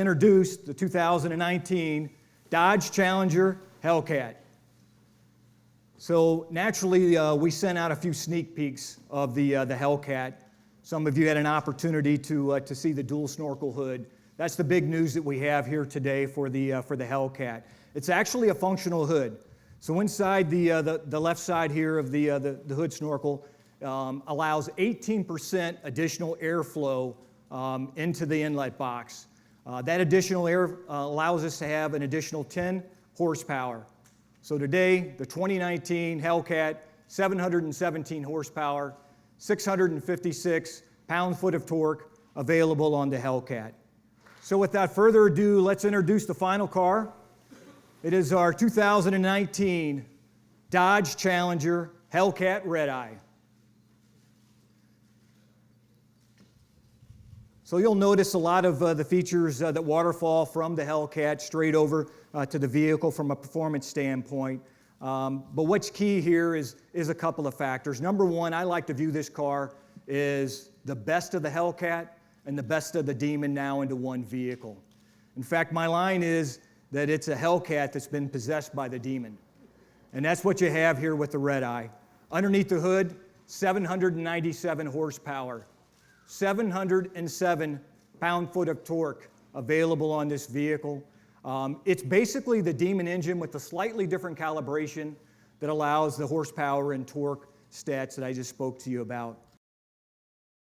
Introduced the 2019 Dodge Challenger Hellcat. So naturally, we sent out a few sneak peeks of the Hellcat. Some of you had an opportunity to see the dual snorkel hood. That's the big news that we have here today for the Hellcat. It's actually a functional hood. So inside the left side here of the hood snorkel allows 18% additional airflow into the inlet box. That additional air allows us to have an additional 10 horsepower. So today, the 2019 Hellcat, 717 horsepower, 656 pound-foot of torque available on the Hellcat. So without further ado, let's introduce the final car. It is our 2019 Dodge Challenger Hellcat Redeye. So you'll notice a lot of the features that waterfall from the Hellcat straight over to the vehicle from a performance standpoint. But what's key here is a couple of factors. Number one, I like to view this car as the best of the Hellcat and the best of the Demon now into one vehicle. In fact, my line is that it's a Hellcat that's been possessed by the Demon. And that's what you have here with the Redeye. Underneath the hood, 797 horsepower. 707 pound-foot of torque available on this vehicle. It's basically the Demon engine with a slightly different calibration that allows the horsepower and torque stats that I just spoke to you about.